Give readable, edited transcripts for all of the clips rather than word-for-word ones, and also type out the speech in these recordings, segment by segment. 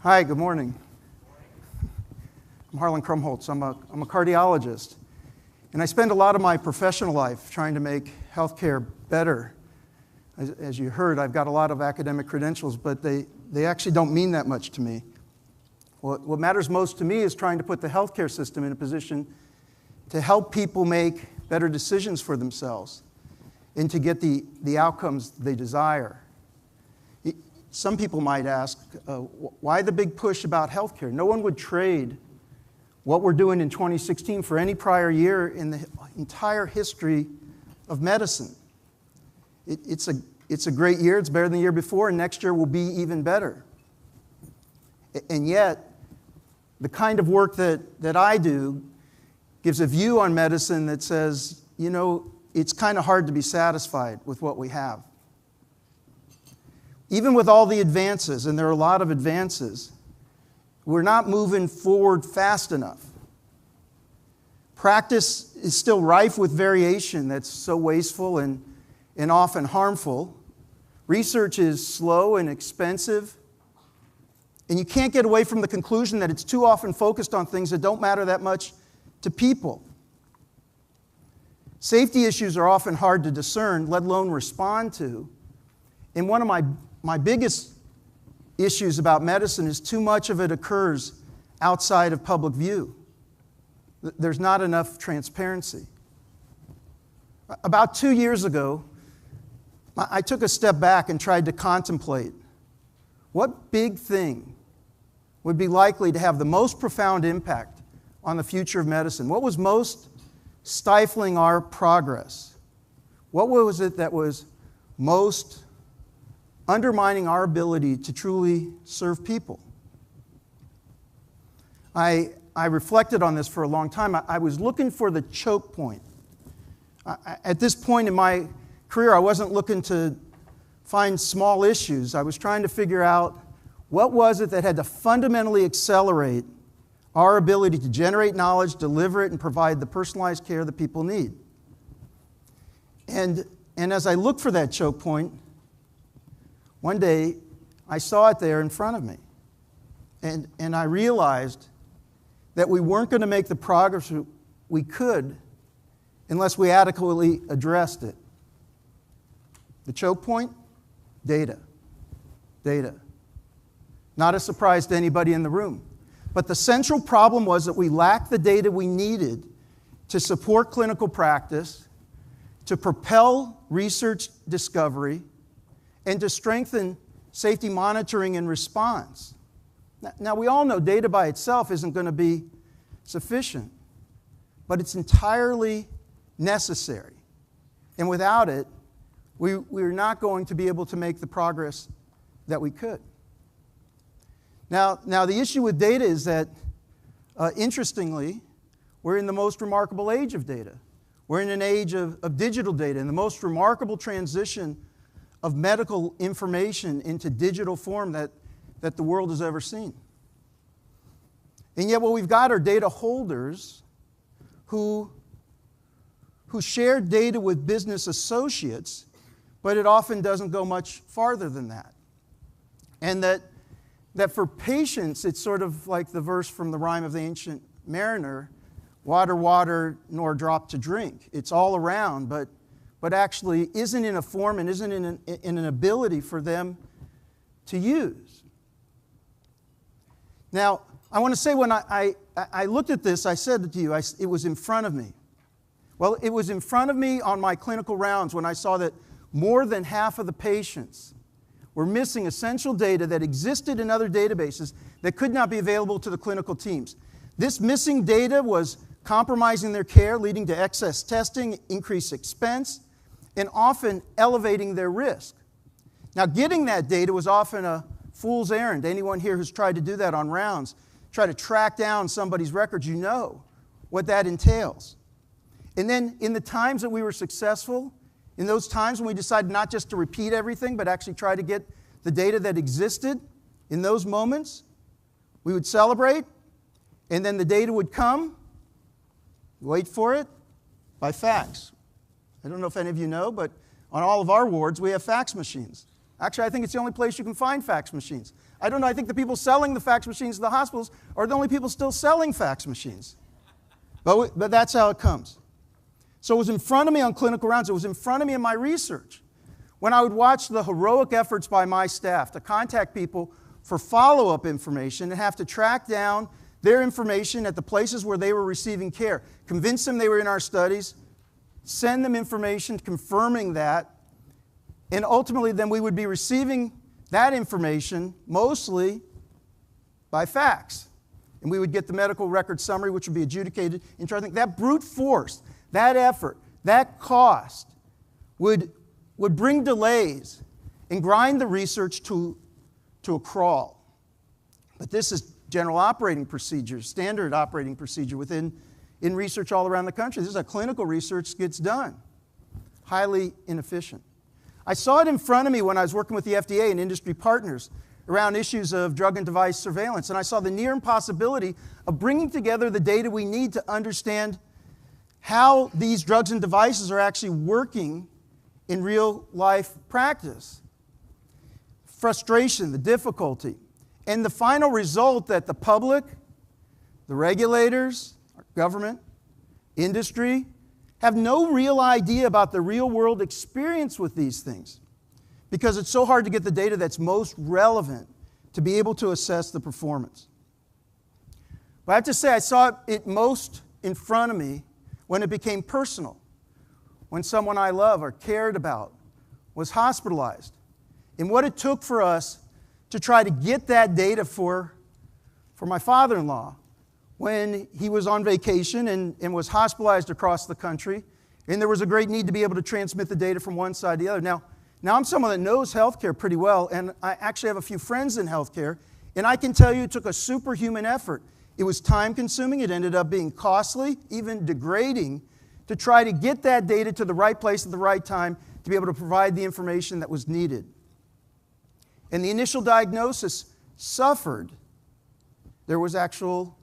Hi, good morning. I'm Harlan Krumholz. I'm a cardiologist, and I spend a lot of my professional life trying to make healthcare better. As you heard, I've got a lot of academic credentials, but they actually don't mean that much to me. What matters most to me is trying to put the healthcare system in a position to help people make better decisions for themselves and to get the outcomes they desire. Some people might ask, why the big push about healthcare? No one would trade what we're doing in 2016 for any prior year in the entire history of medicine. It's a great year. It's better than the year before, and next year will be even better. And yet, the kind of work that I do gives a view on medicine that says, you know, it's kind of hard to be satisfied with what we have. Even with all the advances, and there are a lot of advances, we're not moving forward fast enough. Practice is still rife with variation that's so wasteful and often harmful. Research is slow and expensive. And you can't get away from the conclusion that it's too often focused on things that don't matter that much to people. Safety issues are often hard to discern, let alone respond to. And one of my biggest issues about medicine is too much of it occurs outside of public view. There's not enough transparency. About 2 years ago, I took a step back and tried to contemplate what big thing would be likely to have the most profound impact on the future of medicine. What was most stifling our progress? What was it that was most undermining our ability to truly serve people? I reflected on this for a long time. I was looking for the choke point. At this point in my career, I wasn't looking to find small issues. I was trying to figure out what was it that had to fundamentally accelerate our ability to generate knowledge, deliver it, and provide the personalized care that people need. And as I looked for that choke point, one day, I saw it there in front of me. And I realized that we weren't going to make the progress we could unless we adequately addressed it. The choke point? Data. Data. Not a surprise to anybody in the room. But the central problem was that we lacked the data we needed to support clinical practice, to propel research discovery, and to strengthen safety monitoring and response. Now, we all know data by itself isn't going to be sufficient, but it's entirely necessary. And without it, we're not going to be able to make the progress that we could. Now the issue with data is that, interestingly, we're in the most remarkable age of data. We're in an age of digital data, and the most remarkable transition of medical information into digital form that the world has ever seen. And yet what we've got are data holders who share data with business associates, but it often doesn't go much farther than that. And that for patients, it's sort of like the verse from the Rime of the Ancient Mariner, water, water, nor drop to drink. It's all around, but actually isn't in a form and isn't in an ability for them to use. Now, I want to say when I looked at this, I said to you, it was in front of me. Well, it was in front of me on my clinical rounds when I saw that more than half of the patients were missing essential data that existed in other databases that could not be available to the clinical teams. This missing data was compromising their care, leading to excess testing, increased expense, and often elevating their risk. Now, getting that data was often a fool's errand. Anyone here who's tried to do that on rounds, try to track down somebody's records, you know what that entails. And then in the times that we were successful, in those times when we decided not just to repeat everything, but actually try to get the data that existed, in those moments, we would celebrate, and then the data would come, wait for it, by fax. I don't know if any of you know, but on all of our wards, we have fax machines. Actually, I think it's the only place you can find fax machines. I don't know, I think the people selling the fax machines in the hospitals are the only people still selling fax machines. But that's how it comes. So it was in front of me on clinical rounds. It was in front of me in my research. When I would watch the heroic efforts by my staff to contact people for follow-up information and have to track down their information at the places where they were receiving care, convince them they were in our studies, send them information confirming that, and ultimately then we would be receiving that information mostly by fax. And we would get the medical record summary, which would be adjudicated into, I think, that brute force, that effort, that cost would bring delays and grind the research to a crawl. But this is general operating procedure, standard operating procedure in research all around the country. This is how clinical research gets done. Highly inefficient. I saw it in front of me when I was working with the FDA and industry partners around issues of drug and device surveillance, and I saw the near impossibility of bringing together the data we need to understand how these drugs and devices are actually working in real life practice. Frustration, the difficulty, and the final result that the public, the regulators, our government, industry, have no real idea about the real world experience with these things because it's so hard to get the data that's most relevant to be able to assess the performance. But I have to say, I saw it most in front of me when it became personal, when someone I love or cared about was hospitalized, and what it took for us to try to get that data for my father-in-law when he was on vacation and was hospitalized across the country, and there was a great need to be able to transmit the data from one side to the other. Now I'm someone that knows healthcare pretty well, and I actually have a few friends in healthcare, and I can tell you it took a superhuman effort. It was time-consuming. It ended up being costly, even degrading, to try to get that data to the right place at the right time to be able to provide the information that was needed. And the initial diagnosis suffered. There was actual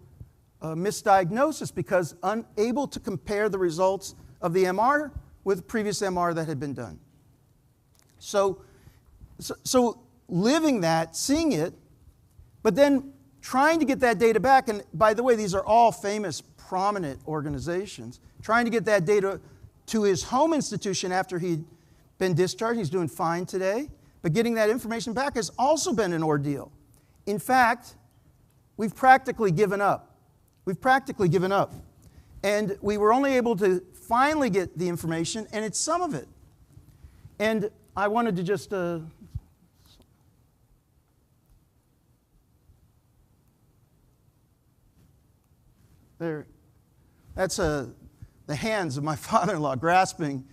misdiagnosis because unable to compare the results of the MR with previous MR that had been done. So living that, seeing it, but then trying to get that data back, and by the way, these are all famous, prominent organizations, trying to get that data to his home institution after he'd been discharged. He's doing fine today. But getting that information back has also been an ordeal. In fact, we've practically given up. We've practically given up. And we were only able to finally get the information, and it's some of it. And I wanted to just... there. That's the hands of my father-in-law grasping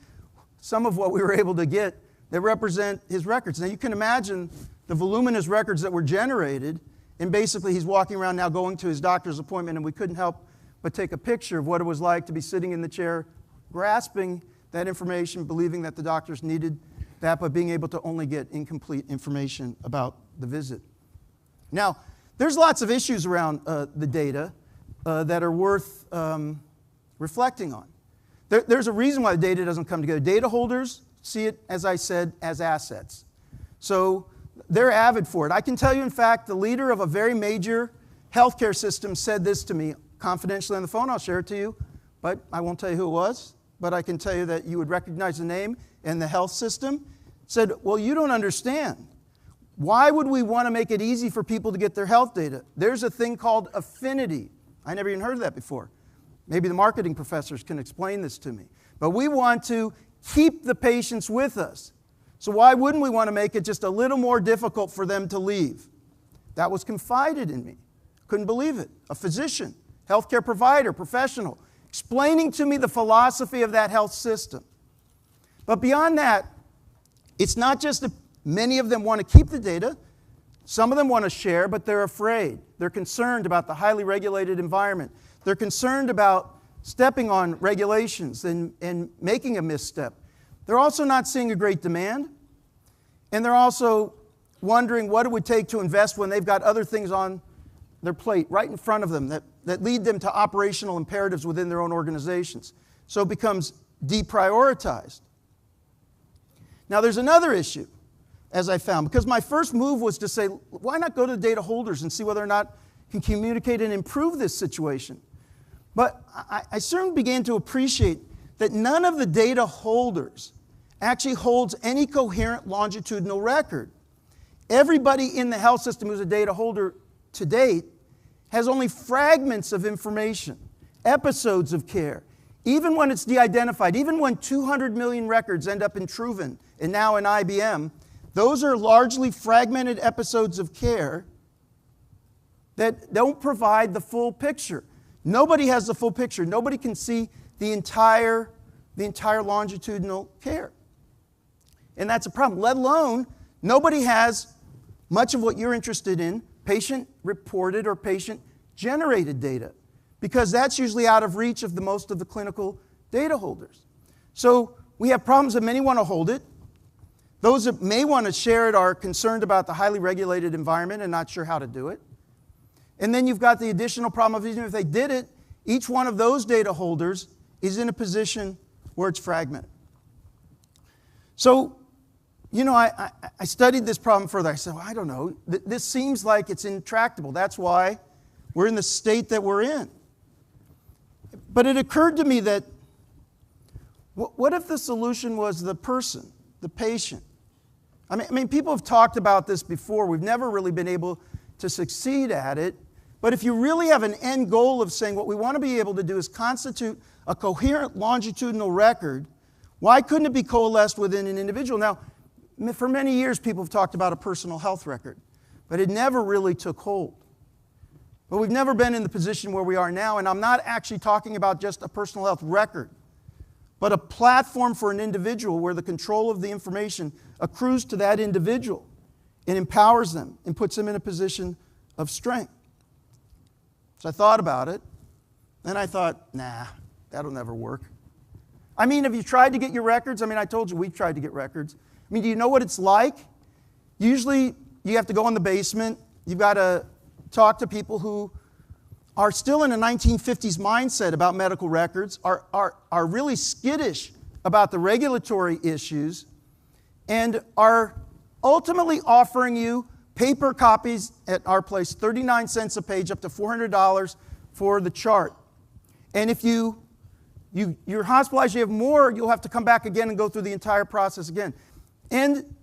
some of what we were able to get that represent his records. Now you can imagine the voluminous records that were generated, and basically he's walking around now going to his doctor's appointment, and we couldn't help but take a picture of what it was like to be sitting in the chair, grasping that information, believing that the doctors needed that, but being able to only get incomplete information about the visit. Now, there's lots of issues around the data that are worth reflecting on. There's a reason why the data doesn't come together. Data holders see it, as I said, as assets. So they're avid for it. I can tell you, in fact, the leader of a very major healthcare system said this to me confidentially on the phone. I'll share it to you, but I won't tell you who it was. But I can tell you that you would recognize the name and the health system. Said, well, you don't understand. Why would we want to make it easy for people to get their health data? There's a thing called affinity. I never even heard of that before. Maybe the marketing professors can explain this to me. But we want to keep the patients with us. So why wouldn't we want to make it just a little more difficult for them to leave? That was confided in me. Couldn't believe it. A physician, healthcare provider, professional, explaining to me the philosophy of that health system. But beyond that, it's not just that many of them want to keep the data. Some of them want to share, but they're afraid. They're concerned about the highly regulated environment. They're concerned about stepping on regulations and making a misstep. They're also not seeing a great demand, and they're also wondering what it would take to invest when they've got other things on their plate right in front of them that lead them to operational imperatives within their own organizations. So it becomes deprioritized. Now there's another issue. as I found. Because my first move was to say, why not go to the data holders and see whether or not can communicate and improve this situation? But I soon began to appreciate that none of the data holders actually holds any coherent longitudinal record. Everybody in the health system who's a data holder to date has only fragments of information, episodes of care. Even when it's de-identified, even when 200 million records end up in Truven and now in IBM, those are largely fragmented episodes of care that don't provide the full picture. Nobody has the full picture. Nobody can see the entire longitudinal care. And that's a problem, let alone nobody has much of what you're interested in, patient-reported or patient-generated data, because that's usually out of reach of most of the clinical data holders. So we have problems that many want to hold it. Those that may want to share it are concerned about the highly regulated environment and not sure how to do it. And then you've got the additional problem of even if they did it, each one of those data holders is in a position where it's fragmented. So, you know, I studied this problem further. I said, well, I don't know. This seems like it's intractable. That's why we're in the state that we're in. But it occurred to me that what if the solution was the person, the patient? I mean, people have talked about this before. We've never really been able to succeed at it. But if you really have an end goal of saying what we want to be able to do is constitute a coherent longitudinal record, why couldn't it be coalesced within an individual? Now, for many years, people have talked about a personal health record, but it never really took hold. But we've never been in the position where we are now, and I'm not actually talking about just a personal health record, but a platform for an individual where the control of the information accrues to that individual and empowers them and puts them in a position of strength. So I thought about it, and I thought, nah, that'll never work. I mean, have you tried to get your records? I mean, I told you we've tried to get records. I mean, do you know what it's like? Usually, you have to go in the basement. You've got to talk to people who are still in a 1950s mindset about medical records, are really skittish about the regulatory issues, and are ultimately offering you paper copies at our place, 39 cents a page, up to $400 for the chart. And if you're hospitalized, you have more, you'll have to come back again and go through the entire process again. And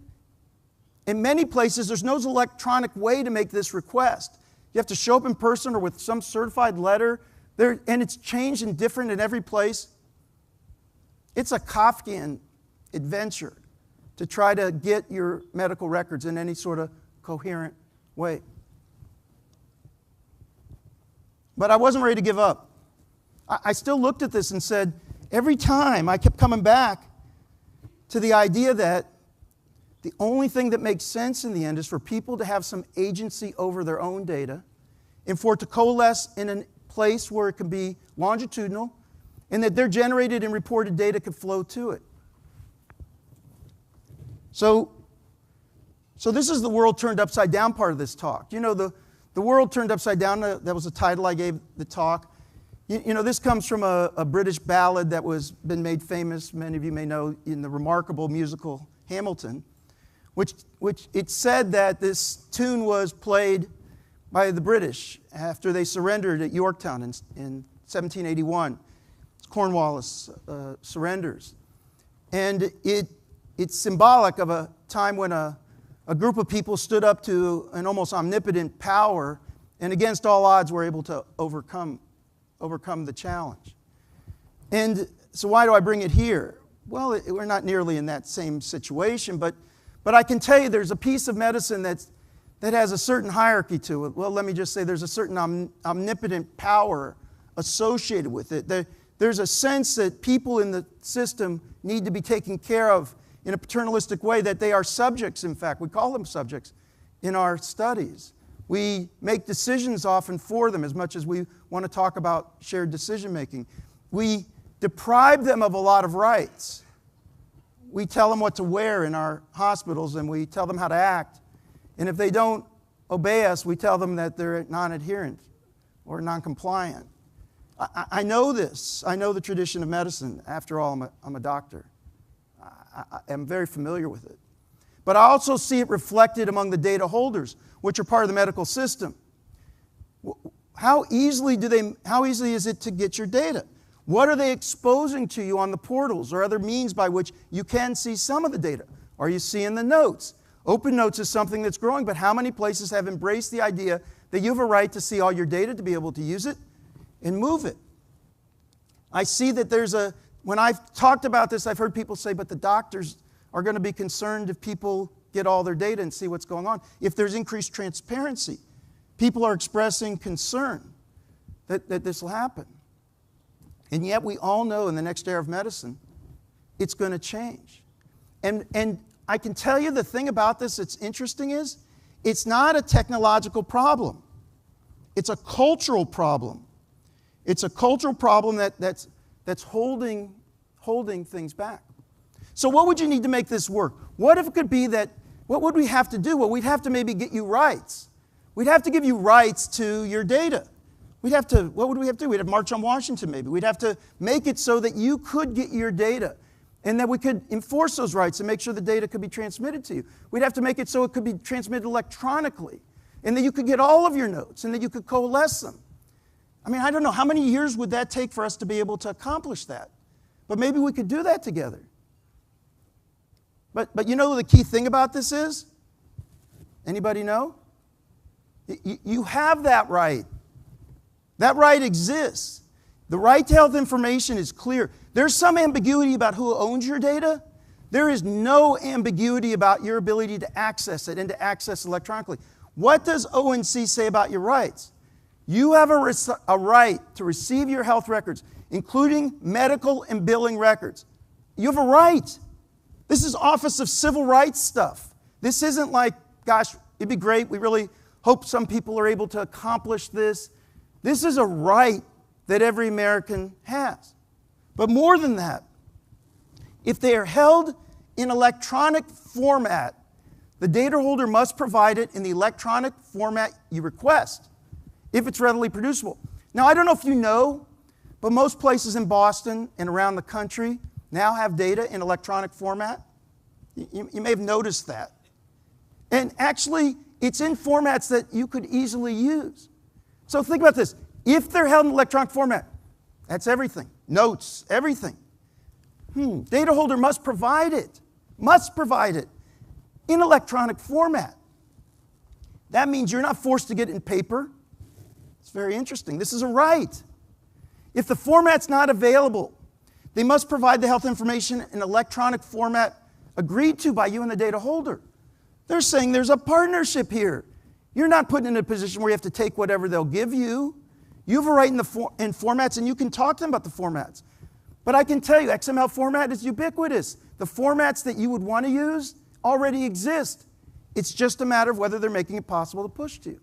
in many places, there's no electronic way to make this request. You have to show up in person or with some certified letter, and it's changed and different in every place. It's a Kafkian adventure to try to get your medical records in any sort of coherent way. But I wasn't ready to give up. I still looked at this and said, every time I kept coming back to the idea that the only thing that makes sense in the end is for people to have some agency over their own data and for it to coalesce in a place where it can be longitudinal and that their generated and reported data could flow to it. So this is the world turned upside down part of this talk. You know, the world turned upside down, that was the title I gave the talk. You know, this comes from a British ballad that was been made famous, many of you may know, in the remarkable musical Hamilton, which it said that this tune was played by the British after they surrendered at Yorktown in 1781. Cornwallis surrenders. And it's symbolic of a time when a group of people stood up to an almost omnipotent power and against all odds were able to overcome the challenge. And so why do I bring it here? Well, we're not nearly in that same situation, but I can tell you there's a piece of medicine that has a certain hierarchy to it. Well, let me just say there's a certain omnipotent power associated with it. There's a sense that people in the system need to be taken care of in a paternalistic way, that they are subjects, in fact. We call them subjects in our studies. We make decisions often for them as much as we want to talk about shared decision-making. We deprive them of a lot of rights. We tell them what to wear in our hospitals, and we tell them how to act. And if they don't obey us, we tell them that they're non-adherent or non-compliant. I know this. I know the tradition of medicine. After all, I'm a doctor. I am very familiar with it. but I also see it reflected among the data holders, which are part of the medical system. How easily is it to get your data? What are they exposing to you on the portals or other means by which you can see some of the data? Are you seeing the notes? Open Notes is something that's growing, but how many places have embraced the idea that you have a right to see all your data, to be able to use it and move it? I see that when I've talked about this, I've heard people say, but the doctors are going to be concerned if people get all their data and see what's going on. If there's increased transparency, people are expressing concern that this will happen. And yet we all know in the next era of medicine, it's going to change. And I can tell you the thing about this that's interesting is, it's not a technological problem. It's a cultural problem. It's a cultural problem that's holding things back. So what would you need to make this work? What if it could be that, what would we have to do? Well, we'd have to maybe get you rights. We'd have to give you rights to your data. What would we have to do? We'd have to march on Washington maybe. We'd have to make it so that you could get your data and that we could enforce those rights and make sure the data could be transmitted to you. We'd have to make it so it could be transmitted electronically and that you could get all of your notes and that you could coalesce them. I mean, I don't know, how many years would that take for us to be able to accomplish that? But maybe we could do that together. But you know the key thing about this is? Anybody know? You have that right. That right exists. The right to health information is clear. There's some ambiguity about who owns your data. There is no ambiguity about your ability to access it and to access electronically. What does ONC say about your rights? You have a right to receive your health records, including medical and billing records. You have a right. This is Office of Civil Rights stuff. This isn't like, gosh, it'd be great. We really hope some people are able to accomplish this. This is a right that every American has. But more than that, if they are held in electronic format, the data holder must provide it in the electronic format you request, if it's readily producible. Now, I don't know if you know, but most places in Boston and around the country now have data in electronic format. You may have noticed that. And actually, it's in formats that you could easily use. So think about this. If they're held in electronic format, that's everything. Notes, everything. Data holder must provide it in electronic format. That means you're not forced to get it in paper. It's very interesting. This is a right. If the format's not available, they must provide the health information in electronic format agreed to by you and the data holder. They're saying there's a partnership here. You're not put in a position where you have to take whatever they'll give you. You have a right in formats, and you can talk to them about the formats. But I can tell you, XML format is ubiquitous. The formats that you would want to use already exist. It's just a matter of whether they're making it possible to push to you.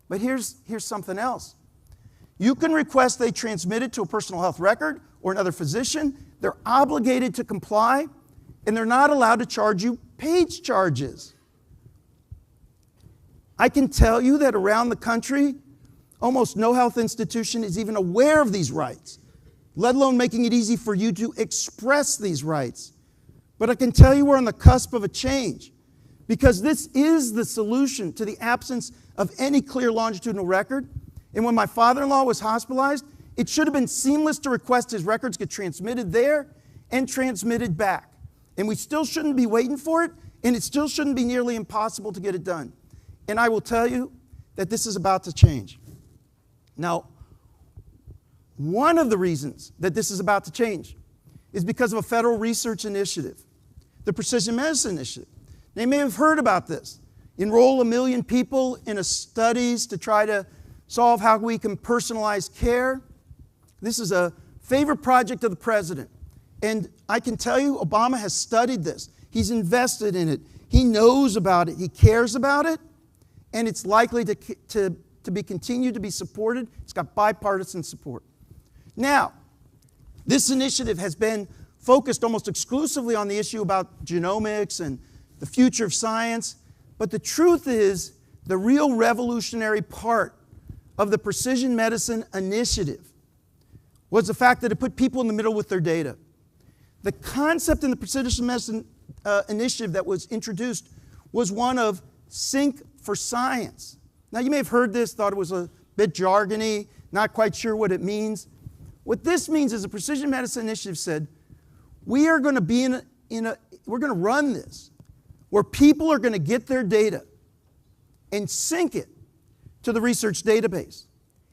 But here's something else. You can request they transmit it to a personal health record or another physician. They're obligated to comply, and they're not allowed to charge you page charges. I can tell you that around the country, almost no health institution is even aware of these rights, let alone making it easy for you to express these rights. But I can tell you we're on the cusp of a change, because this is the solution to the absence of any clear longitudinal record. And when my father-in-law was hospitalized, it should have been seamless to request his records get transmitted there and transmitted back. And we still shouldn't be waiting for it, and it still shouldn't be nearly impossible to get it done. And I will tell you that this is about to change. Now, one of the reasons that this is about to change is because of a federal research initiative, the Precision Medicine Initiative. They may have heard about this. Enroll 1 million people in a studies to try to solve how we can personalize care. This is a favorite project of the president. And I can tell you, Obama has studied this. He's invested in it. He knows about it. He cares about it. And it's likely to be continued to be supported. It's got bipartisan support. Now, this initiative has been focused almost exclusively on the issue about genomics and the future of science. But the truth is, the real revolutionary part of the Precision Medicine Initiative was the fact that it put people in the middle with their data. The concept in the Precision Medicine initiative that was introduced was one of Sync for Science. Now, you may have heard this, thought it was a bit jargony, not quite sure what it means. What this means is the Precision Medicine Initiative said, we are going to be we're going to run this, where people are going to get their data and sync it to the research database.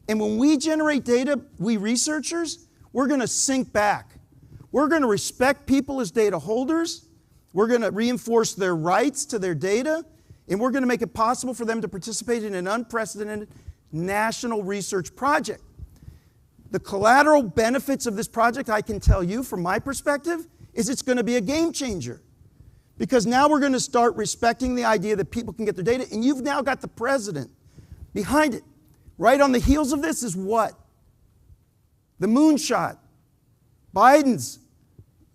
And when we generate data, we researchers, we're going to sync back. We're going to respect people as data holders. We're going to reinforce their rights to their data. And we're going to make it possible for them to participate in an unprecedented national research project. The collateral benefits of this project, I can tell you from my perspective, is it's going to be a game changer. Because now we're going to start respecting the idea that people can get their data, and you've now got the president behind it. Right on the heels of this is what? The moonshot. Biden's,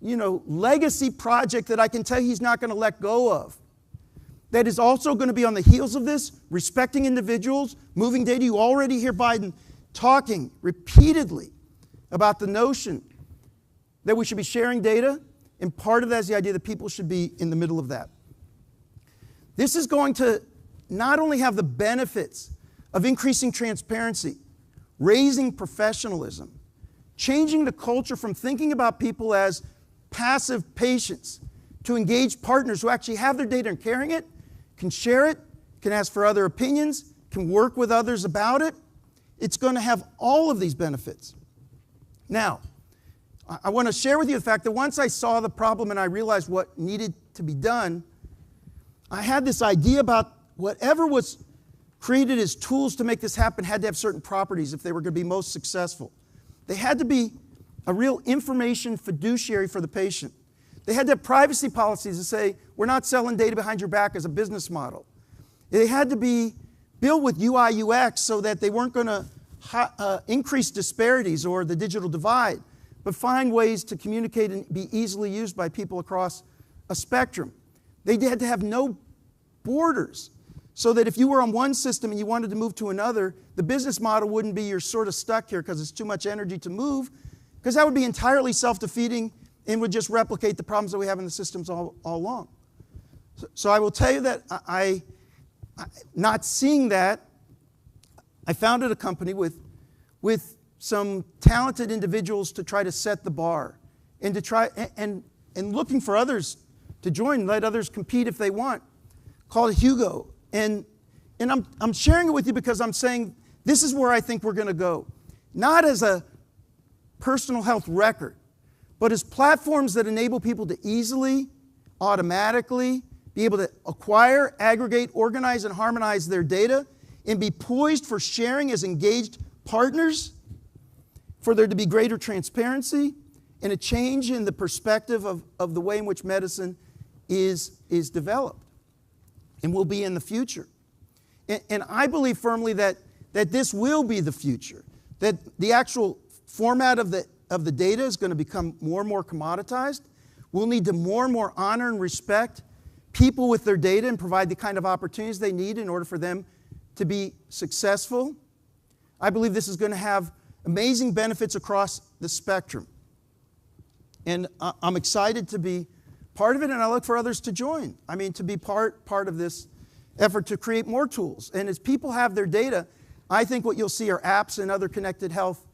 legacy project that I can tell you he's not going to let go of. That is also going to be on the heels of this, respecting individuals, moving data. You already hear Biden talking repeatedly about the notion that we should be sharing data, and part of that is the idea that people should be in the middle of that. This is going to not only have the benefits of increasing transparency, raising professionalism, changing the culture from thinking about people as passive patients to engaged partners who actually have their data and carrying it, can share it, can ask for other opinions, can work with others about it. It's going to have all of these benefits. Now, I want to share with you the fact that once I saw the problem and I realized what needed to be done, I had this idea about whatever was created as tools to make this happen had to have certain properties if they were going to be most successful. They had to be a real information fiduciary for the patient. They had to have privacy policies that say, we're not selling data behind your back as a business model. They had to be built with UI, UX so that they weren't going to increase disparities or the digital divide, but find ways to communicate and be easily used by people across a spectrum. They had to have no borders so that if you were on one system and you wanted to move to another, the business model wouldn't be you're sort of stuck here because it's too much energy to move, because that would be entirely self-defeating and would just replicate the problems that we have in the systems all along. So I will tell you that not seeing that, I founded a company with some talented individuals to try to set the bar and to try and looking for others to join, let others compete if they want, called Hugo. And I'm sharing it with you because I'm saying this is where I think we're going to go. Not as a personal health record, but as platforms that enable people to easily, automatically be able to acquire, aggregate, organize, and harmonize their data and be poised for sharing as engaged partners, for there to be greater transparency and a change in the perspective of the way in which medicine is developed and will be in the future. And I believe firmly that this will be the future, that the actual format of the data is going to become more and more commoditized. We'll need to more and more honor and respect people with their data and provide the kind of opportunities they need in order for them to be successful. I believe this is going to have amazing benefits across the spectrum. And I'm excited to be part of it, and I look for others to join. I mean, to be part of this effort to create more tools. And as people have their data, I think what you'll see are apps and other connected health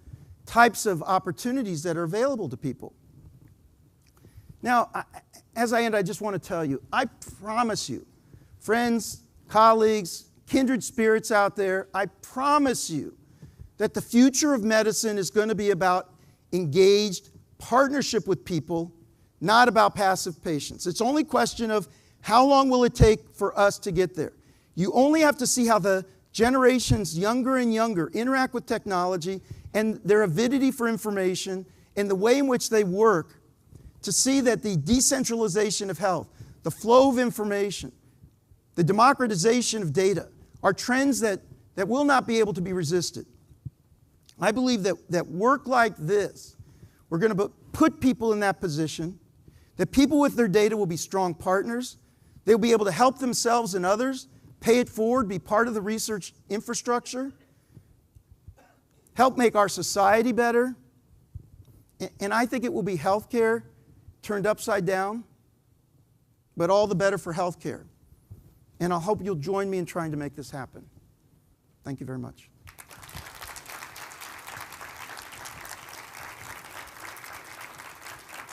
types of opportunities that are available to people. Now, as I end, I just want to tell you, I promise you, friends, colleagues, kindred spirits out there, I promise you that the future of medicine is going to be about engaged partnership with people, not about passive patients. It's only a question of how long will it take for us to get there. You only have to see how the generations younger and younger interact with technology and their avidity for information and the way in which they work to see that the decentralization of health, the flow of information, the democratization of data are trends that will not be able to be resisted. I believe that work like this, we're going to put people in that position, that people with their data will be strong partners, they'll be able to help themselves and others, pay it forward, be part of the research infrastructure, help make our society better, and I think it will be healthcare turned upside down, but all the better for healthcare. And I hope you'll join me in trying to make this happen. Thank you very much.